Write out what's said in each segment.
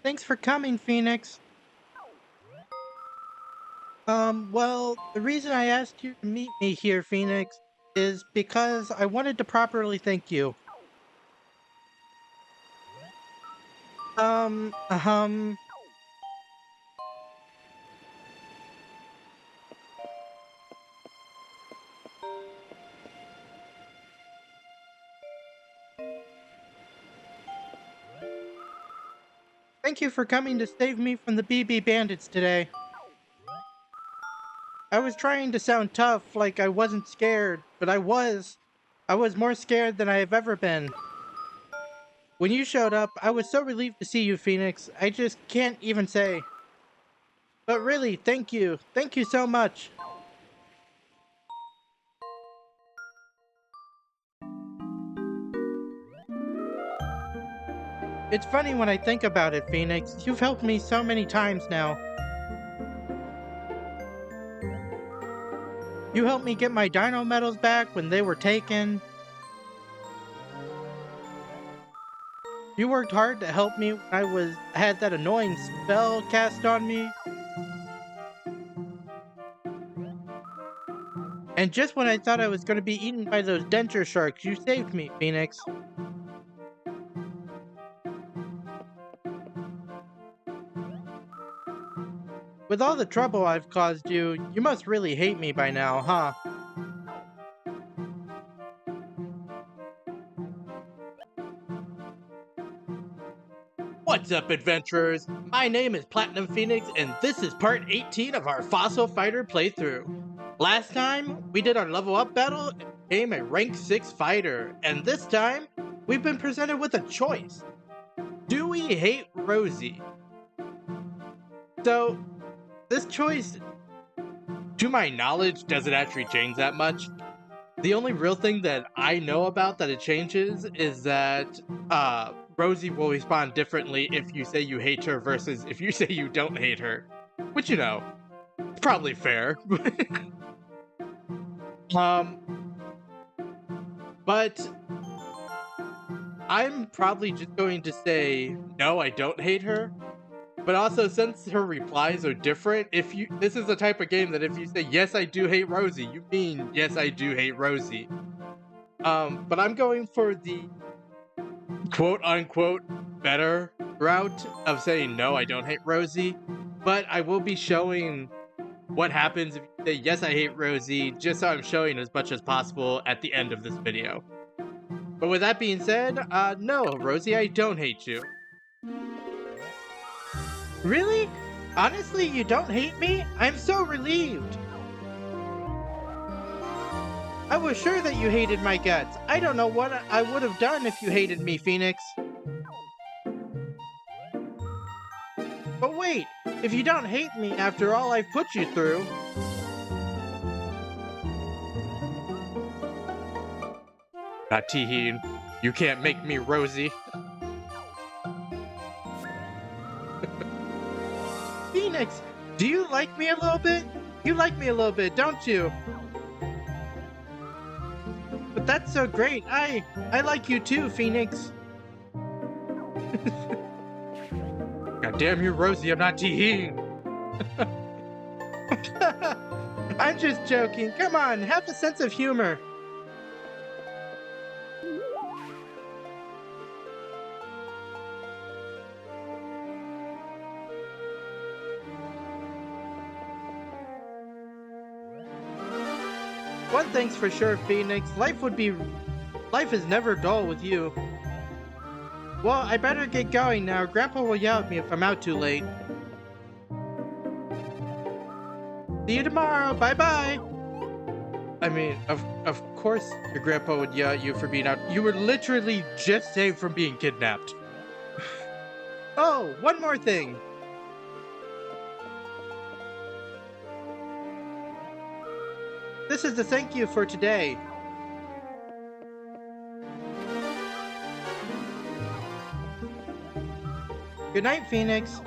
Thanks for coming, Phoenix. Well, the reason I asked you to meet me here, Phoenix, is because I wanted to properly thank you. Um, ahem. Thank you for coming to save me from the BB bandits today. I was trying to sound tough, like I wasn't scared, but I was. I was more scared than I have ever been. When you showed up, I was so relieved to see you, Phoenix. I just can't even say. But really, thank you. Thank you so much. It's funny when I think about it, Phoenix. You've helped me so many times now. You helped me get my dino medals back when they were taken. You worked hard to help me when I had that annoying spell cast on me. And just when I thought I was going to be eaten by those denture sharks, you saved me, Phoenix. With all the trouble I've caused you, you must really hate me by now, huh? What's up, adventurers? My name is Platinum Phoenix, and this is part 18 of our Fossil Fighter playthrough. Last time, we did our level up battle and became a rank 6 fighter, and this time, we've been presented with a choice. Do we hate Rosie? So, this choice, to my knowledge, doesn't actually change that much. The only real thing that I know about that it changes is that Rosie will respond differently if you say you hate her versus if you say you don't hate her. Which, you know, it's probably fair. um, but I'm probably just going to say, no, I don't hate her. But also, since her replies are different, this is the type of game that if you say, yes, I do hate Rosie, you mean, yes, I do hate Rosie. But I'm going for the quote-unquote better route of saying, no, I don't hate Rosie. But I will be showing what happens if you say, yes, I hate Rosie, just so I'm showing as much as possible at the end of this video. But with that being said, no, Rosie, I don't hate you. Really? Honestly, you don't hate me? I'm so relieved. I was sure that you hated my guts. I don't know what I would have done if you hated me, Phoenix. But wait, if you don't hate me after all I've put you through... Not Taheen. You can't make me Rosie. Phoenix, do you like me a little bit? You like me a little bit, don't you? But that's so great. I like you too, Phoenix. God damn you, Rosie, I'm not Taheen. I'm just joking. Come on, have a sense of humor. One thing's for sure, Phoenix. Life is never dull with you. Well, I better get going now. Grandpa will yell at me if I'm out too late. See you tomorrow. Bye-bye. I mean, of course your grandpa would yell at you for being out. You were literally just saved from being kidnapped. Oh, one more thing. This is the thank you for today. Good night, Phoenix.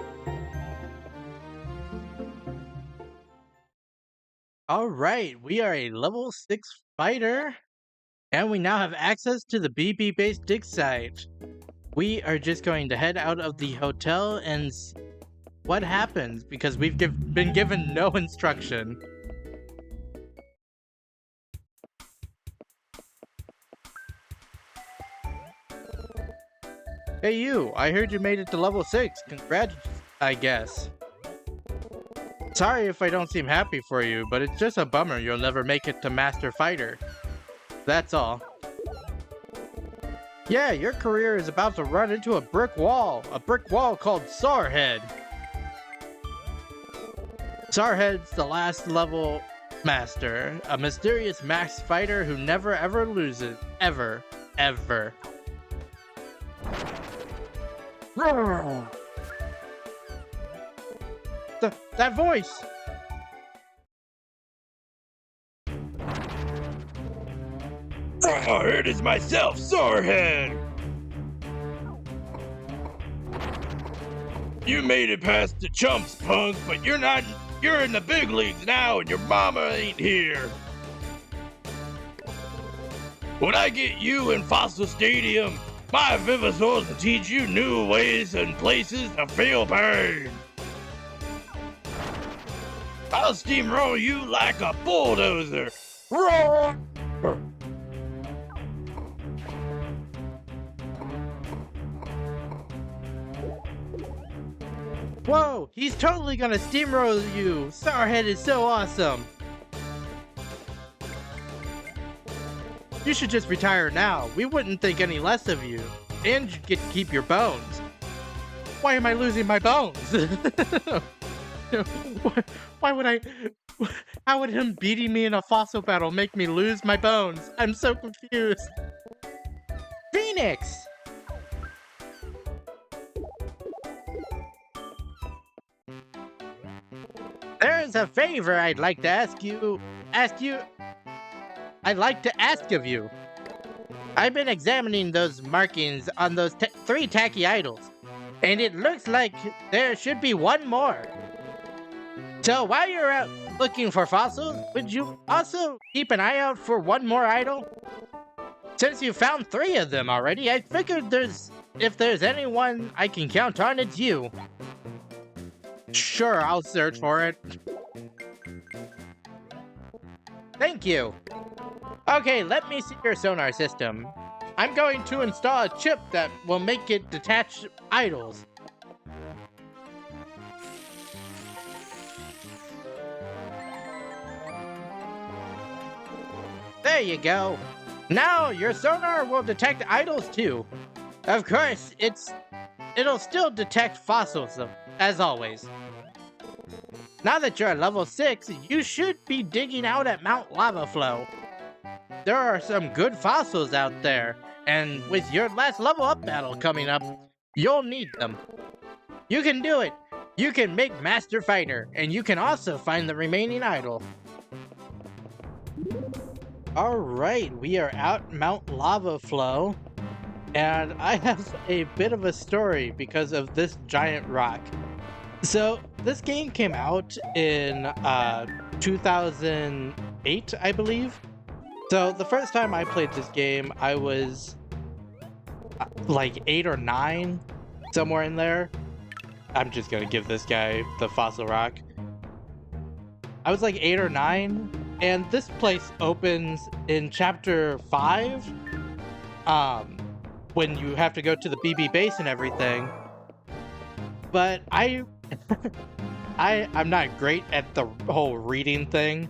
Alright, we are a level 6 fighter, and we now have access to the BB-based dig site. We are just going to head out of the hotel and see what happens because we've been given no instruction. Hey you, I heard you made it to level 6. Congrats, I guess. Sorry if I don't seem happy for you, but it's just a bummer you'll never make it to Master Fighter. That's all. Yeah, your career is about to run into a brick wall called Sorehead. Sorehead's the last level master, a mysterious max fighter who never ever loses, ever. That voice! Oh, it is myself, Sorehead! You made it past the chumps, punk, but you're in the big leagues now and your mama ain't here. When I get you in Fossil Stadium, my Vivasaurs will teach you new ways and places to feel pain. I'll steamroll you like a bulldozer. Roar! Whoa, he's totally gonna steamroll you. Sorehead is so awesome. You should just retire now. We wouldn't think any less of you. And you get to keep your bones. Why am I losing my bones? Why would I... How would him beating me in a fossil battle make me lose my bones? I'm so confused. Phoenix! There's a favor I'd like to ask of you. I've been examining those markings on those 3 tacky idols, and it looks like there should be one more. So while you're out looking for fossils, would you also keep an eye out for one more idol? Since you found 3 of them already, I figured if there's anyone I can count on, it's you. Sure, I'll search for it. Thank you. Okay, let me see your sonar system. I'm going to install a chip that will make it detach idols. There you go. Now your sonar will detect idols too. Of course, it'll still detect fossils as always. Now that you're at level 6, you should be digging out at Mount Lava Flow. There are some good fossils out there, and with your last level up battle coming up, you'll need them. You can do it! You can make Master Fighter, and you can also find the remaining idol. Alright, we are out Mount Lava Flow, and I have a bit of a story because of this giant rock. So, this game came out in 2008, I believe. So, the first time I played this game, I was like 8 or 9, somewhere in there. I'm just gonna give this guy the fossil rock. I was like 8 or 9, and this place opens in chapter 5, when you have to go to the BB base and everything. But I'm not great at the whole reading thing.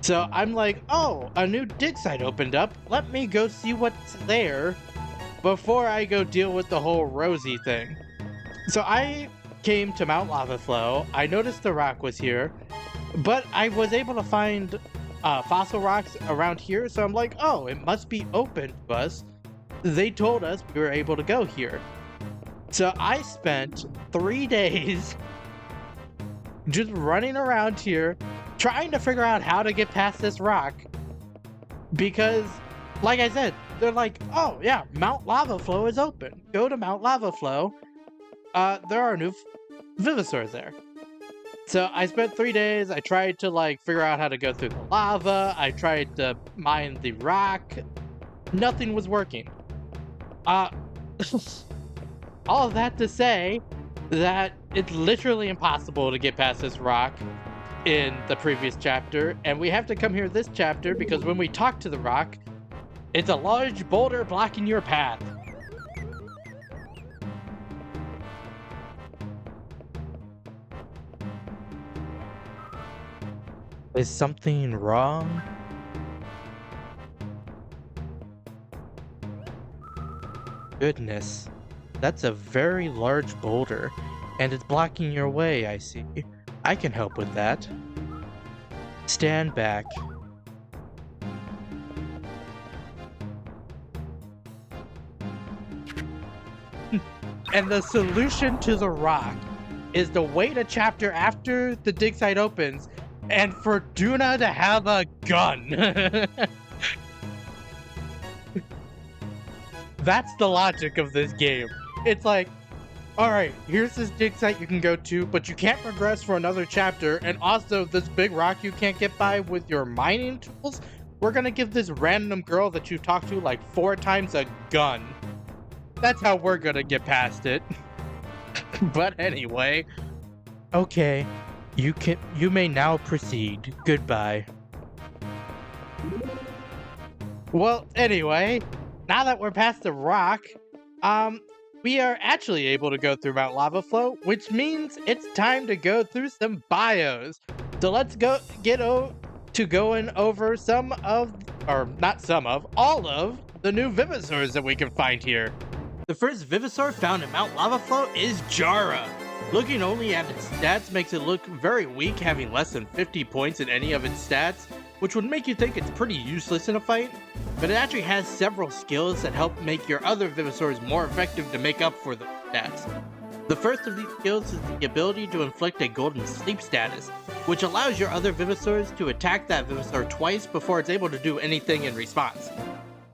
So I'm like, oh, a new dig site opened up. Let me go see what's there before I go deal with the whole Rosie thing. So I came to Mount Lava Flow. I noticed the rock was here, but I was able to find fossil rocks around here. So I'm like, oh, it must be open to us. They told us we were able to go here. So I spent 3 days just running around here, trying to figure out how to get past this rock. Because, like I said, they're like, oh yeah, Mount Lava Flow is open. Go to Mount Lava Flow. There are new Vivasaurs there. So I spent 3 days. I tried to figure out how to go through the lava. I tried to mine the rock. Nothing was working. all of that to say that it's literally impossible to get past this rock in the previous chapter, and we have to come here this chapter because when we talk to the rock, it's a large boulder blocking your path. Is something wrong? Goodness, that's a very large boulder, and it's blocking your way, I see. I can help with that. Stand back. And the solution to the rock is to wait a chapter after the dig site opens and for Duna to have a gun. That's the logic of this game. It's like, alright, here's this dig site you can go to, but you can't progress for another chapter, and also this big rock you can't get by with your mining tools. We're gonna give this random girl that you talked to like 4 times a gun. That's how we're gonna get past it. But anyway, okay, you may now proceed. Goodbye. Well, anyway, now that we're past the rock, we are actually able to go through Mount Lava Flow, which means it's time to go through some bios. So let's go going over all of the new Vivosaurs that we can find here. The first Vivosaur found in Mount Lava Flow is Jara. Looking only at its stats makes it look very weak, having less than 50 points in any of its stats, which would make you think it's pretty useless in a fight, but it actually has several skills that help make your other Vivosaurs more effective to make up for the stats. The first of these skills is the ability to inflict a golden sleep status, which allows your other Vivosaurs to attack that Vivosaur twice before it's able to do anything in response.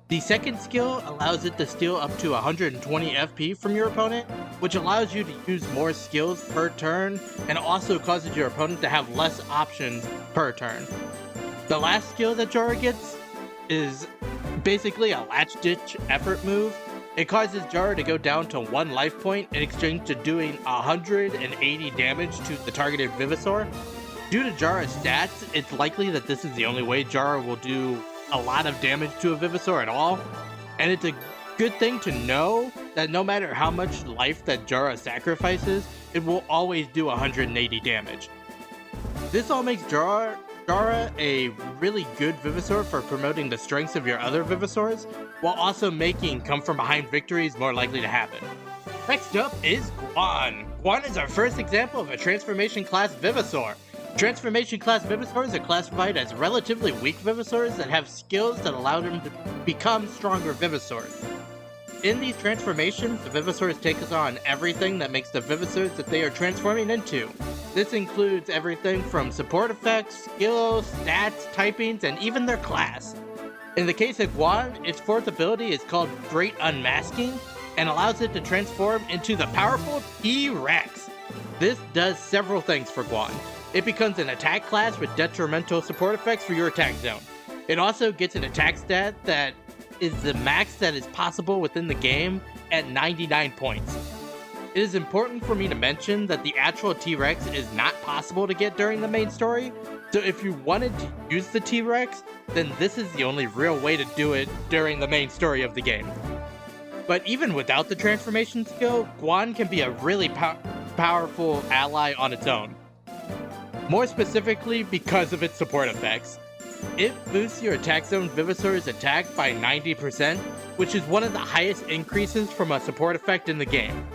The second skill allows it to steal up to 120 FP from your opponent, which allows you to use more skills per turn and also causes your opponent to have less options per turn. The last skill that Jara gets is basically a latch ditch effort move. It causes Jara to go down to 1 life point in exchange to doing 180 damage to the targeted Vivosaur. Due to Jara's stats, it's likely that this is the only way Jara will do a lot of damage to a Vivosaur at all, and it's a good thing to know that no matter how much life that Jara sacrifices, it will always do 180 damage. This all makes Jara a really good Vivosaur for promoting the strengths of your other Vivosaurs, while also making come from behind victories more likely to happen. Next up is Guan. Guan is our first example of a Transformation class Vivosaur. Transformation class Vivosaurs are classified as relatively weak Vivosaurs that have skills that allow them to become stronger Vivosaurs. In these transformations, the Vivosaurs take on everything that makes the Vivosaurs that they are transforming into. This includes everything from support effects, skills, stats, typings, and even their class. In the case of Guan, its fourth ability is called Great Unmasking, and allows it to transform into the powerful T-Rex. This does several things for Guan. It becomes an attack class with detrimental support effects for your attack zone. It also gets an attack stat that is the max that is possible within the game at 99 points. It is important for me to mention that the actual T-Rex is not possible to get during the main story, so if you wanted to use the T-Rex, then this is the only real way to do it during the main story of the game. But even without the transformation skill, Guan can be a really powerful ally on its own. More specifically because of its support effects. It boosts your attack zone Vivosaur's attack by 90%, which is one of the highest increases from a support effect in the game.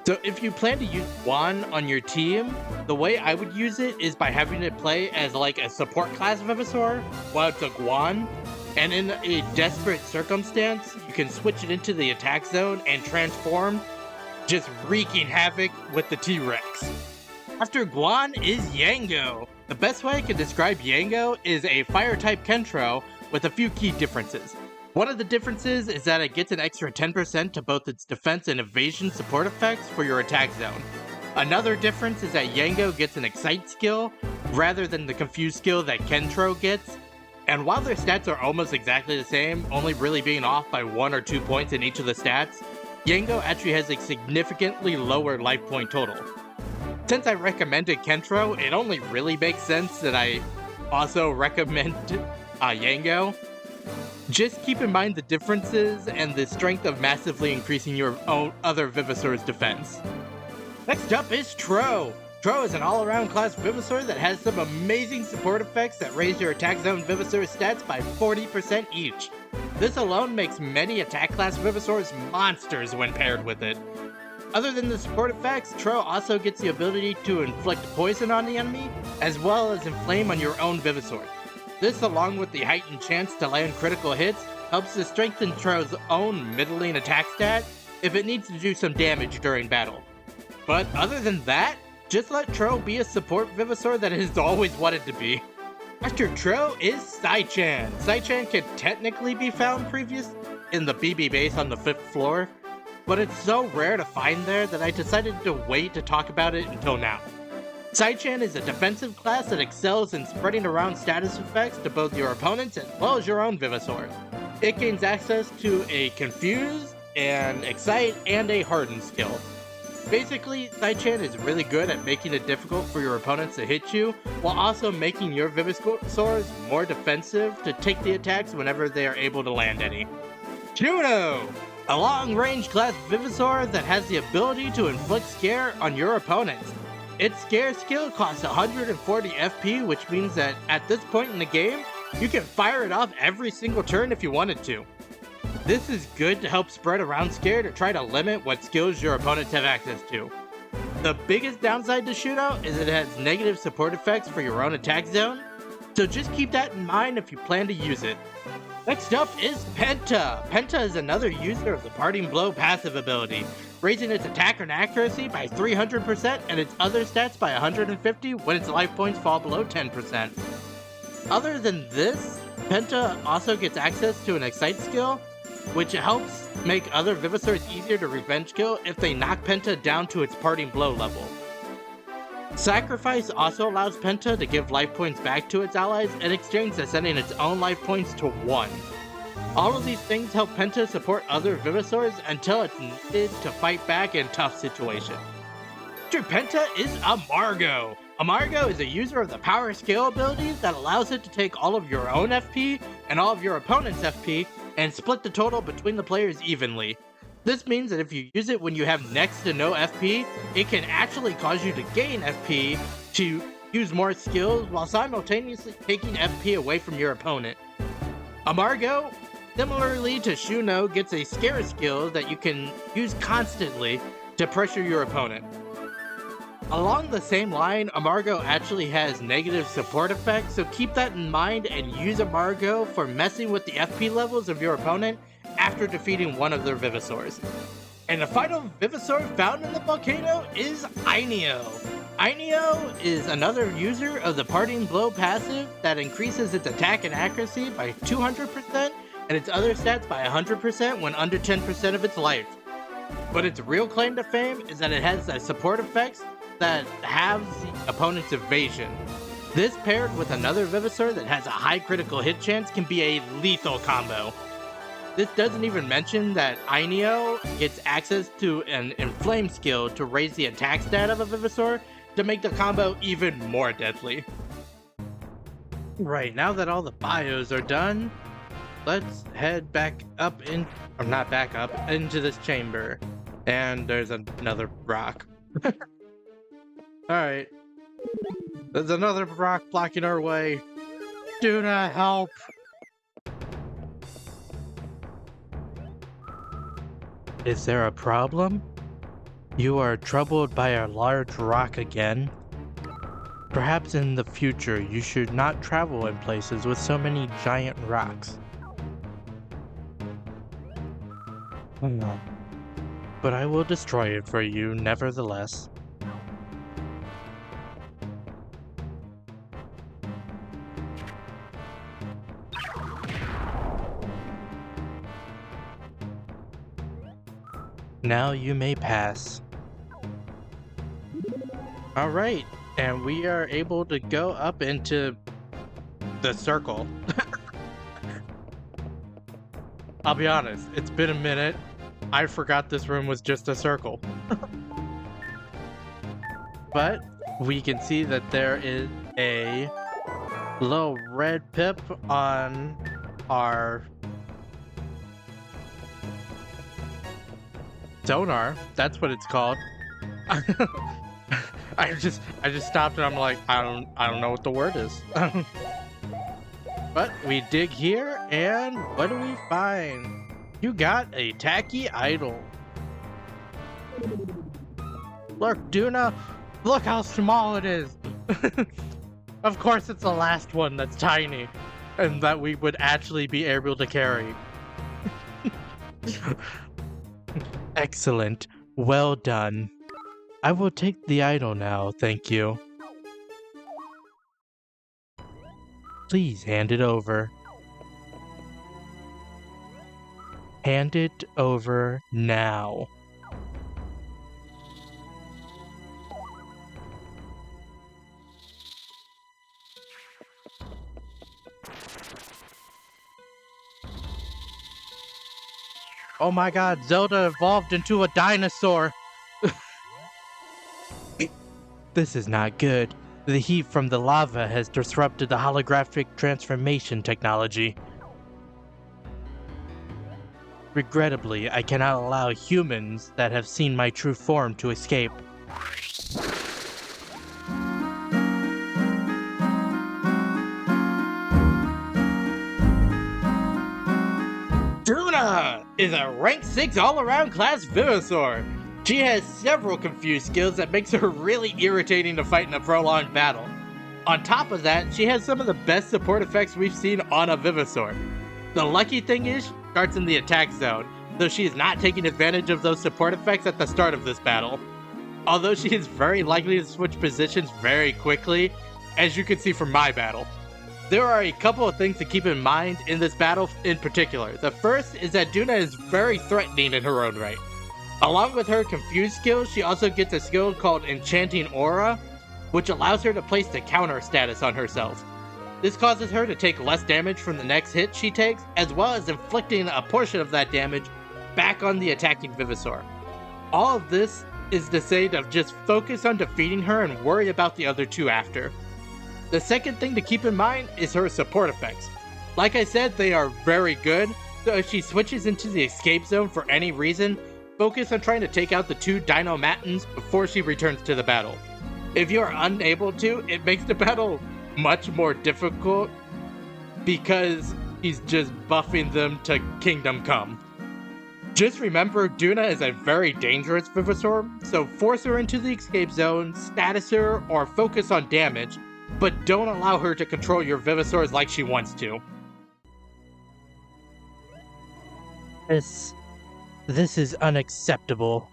So if you plan to use Guan on your team, the way I would use it is by having it play as like a support class Vivosaur while it's a Guan, and in a desperate circumstance, you can switch it into the attack zone and transform, just wreaking havoc with the T-Rex. After Guan is Yango. The best way I can describe Yango is a fire-type Kentro with a few key differences. One of the differences is that it gets an extra 10% to both its defense and evasion support effects for your attack zone. Another difference is that Yango gets an Excite skill, rather than the Confuse skill that Kentro gets. And while their stats are almost exactly the same, only really being off by 1 or 2 points in each of the stats, Yango actually has a significantly lower life point total. Since I recommended Kentro, it only really makes sense that I also recommend Yango. Just keep in mind the differences and the strength of massively increasing your own other Venusaur's defense. Next up is Tro. Tro is an all-around class Venusaur that has some amazing support effects that raise your attack zone Venusaur stats by 40% each. This alone makes many attack class Venusaurs monsters when paired with it. Other than the support effects, Tro also gets the ability to inflict poison on the enemy, as well as inflame on your own Venusaur. This, along with the heightened chance to land critical hits, helps to strengthen Tro's own middling attack stat if it needs to do some damage during battle. But other than that, just let Tro be a support Venusaur that it has always wanted to be. After Tro is Sai-chan. Sai-chan can technically be found previous in the BB base on the 5th floor, but it's so rare to find there that I decided to wait to talk about it until now. Sai-chan is a defensive class that excels in spreading around status effects to both your opponents as well as your own Venusaur. It gains access to a Confuse, an Excite, and a Harden skill. Basically, Sai-chan is really good at making it difficult for your opponents to hit you, while also making your Venusaurs more defensive to take the attacks whenever they are able to land any. Juno! A long-range class Venusaur that has the ability to inflict scare on your opponents. Its scare skill costs 140 FP, which means that at this point in the game, you can fire it off every single turn if you wanted to. This is good to help spread around scare to try to limit what skills your opponents have access to. The biggest downside to Shootout is it has negative support effects for your own attack zone, so just keep that in mind if you plan to use it. Next up is Penta. Penta is another user of the Parting Blow passive ability, raising its attack and accuracy by 300% and its other stats by 150 when its life points fall below 10%. Other than this, Penta also gets access to an Excite skill, which helps make other Venusaurs easier to revenge kill if they knock Penta down to its Parting Blow level. Sacrifice also allows Penta to give life points back to its allies in exchange for sending its own life points to 1. All of these things help Penta support other Venusaurs until it's needed to fight back in tough situations. After Penta is Amargo. Amargo is a user of the power scale abilities that allows it to take all of your own FP and all of your opponent's FP and split the total between the players evenly. This means that if you use it when you have next to no FP, it can actually cause you to gain FP to use more skills while simultaneously taking FP away from your opponent. Amargo, similarly to Shuno, gets a scare skill that you can use constantly to pressure your opponent. Along the same line, Amargo actually has negative support effects, so keep that in mind and use Amargo for messing with the FP levels of your opponent after defeating one of their Venusaurs. And the final Venusaur found in the volcano is Aineo. Aineo is another user of the Parting Blow passive that increases its attack and accuracy by 200% and its other stats by 100% when under 10% of its life. But its real claim to fame is that it has the support effects that halves the opponent's evasion. This paired with another Venusaur that has a high critical hit chance can be a lethal combo. This doesn't even mention that Aineo gets access to an Inflame skill to raise the attack stat of a Venusaur to make the combo even more deadly. Right, now that all the bios are done, let's head back up in, or not back up, into this chamber. And there's another rock. Alright. There's another rock blocking our way. Do not help. Is there a problem? You are troubled by a large rock again? Perhaps in the future you should not travel in places with so many giant rocks. No. But I will destroy it for you nevertheless. Now you may pass. Alright, and we are able to go up into the circle. I'll be honest, it's been a minute. I forgot this room was just a circle. But we can see that there is a little red pip on our sonar. That's what it's called. I just stopped and I'm like, I don't know what the word is. But we dig here and what do we find? You got a tacky idol. Look, Duna, look how small it is. Of course it's the last one that's tiny and that we would actually be able to carry. Excellent. Well done. I will take the idol now, thank you. Please hand it over. Hand it over now. Oh my god, Zelda evolved into a dinosaur! This is not good. The heat from the lava has disrupted the holographic transformation technology. Regrettably, I cannot allow humans that have seen my true form to escape. Duna is a rank 6 all-around class Venusaur. She has several confused skills that makes her really irritating to fight in a prolonged battle. On top of that, she has some of the best support effects we've seen on a Venusaur. The lucky thing is, she starts in the attack zone, though she is not taking advantage of those support effects at the start of this battle. Although she is very likely to switch positions very quickly, as you can see from my battle. There are a couple of things to keep in mind in this battle in particular. The first is that Duna is very threatening in her own right. Along with her confused skill, she also gets a skill called Enchanting Aura, which allows her to place the counter status on herself. This causes her to take less damage from the next hit she takes, as well as inflicting a portion of that damage back on the attacking Venusaur. All of this is to say to just focus on defeating her and worry about the other two after. The second thing to keep in mind is her support effects. Like I said, they are very good, so if she switches into the escape zone for any reason, focus on trying to take out the two Dino Matins before she returns to the battle. If you are unable to, it makes the battle much more difficult because he's just buffing them to Kingdom Come. Just remember, Duna is a very dangerous Venusaur, so force her into the escape zone, status her, or focus on damage, but don't allow her to control your Venusaurs like she wants to. This is unacceptable.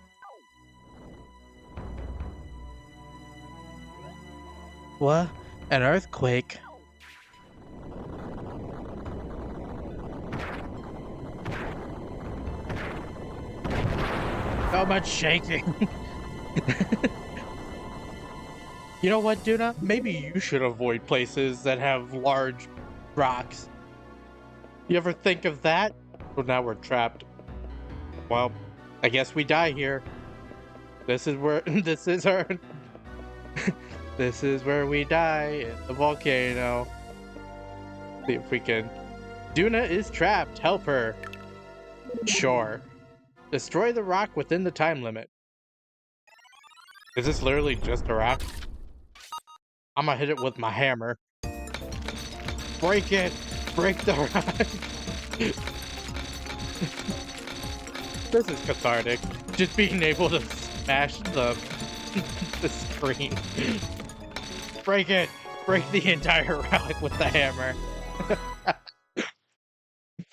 What? An earthquake? So much shaking. You know what, Duna? Maybe you should avoid places that have large rocks. You ever think of that? Well, now we're trapped. Well, I guess we die here. This is where this is where we die in the volcano. See if we can. Duna is trapped. Help her. Sure. Destroy the rock within the time limit. Is this literally just a rock? I'm gonna hit it with my hammer. Break it! Break the rock! This is cathartic. Just being able to smash the screen. Break it! Break the entire rock with the hammer.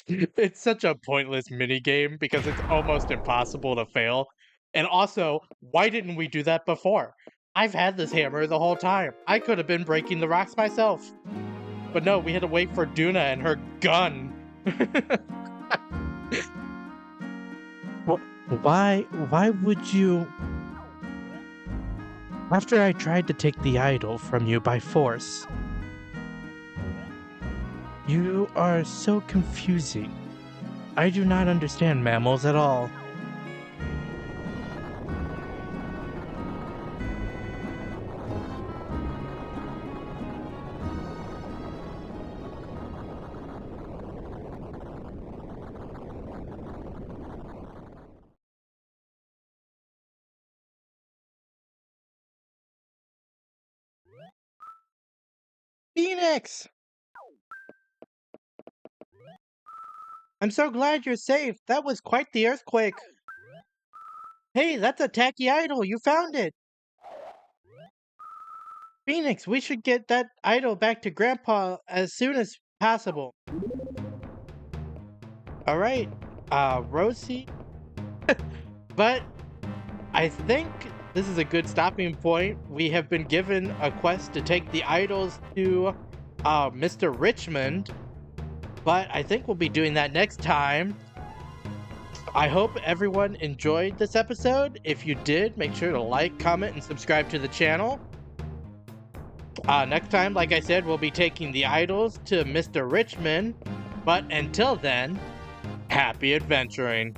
It's such a pointless minigame because it's almost impossible to fail. And also, why didn't we do that before? I've had this hammer the whole time. I could have been breaking the rocks myself. But no, we had to wait for Duna and her gun. Why would you... After I tried to take the idol from you by force. You are so confusing. I do not understand mammals at all. Phoenix! I'm so glad you're safe. That was quite the earthquake. Hey, that's a tacky idol. You found it. Phoenix, we should get that idol back to Grandpa as soon as possible. All right, Rosie. But I think this is a good stopping point. We have been given a quest to take the idols to Mr. Richmond, but I think we'll be doing that next time. I hope everyone enjoyed this episode. If you did, make sure to like, comment, and subscribe to the channel. Next time, like I said, we'll be taking the idols to Mr. Richmond. But until then, happy adventuring.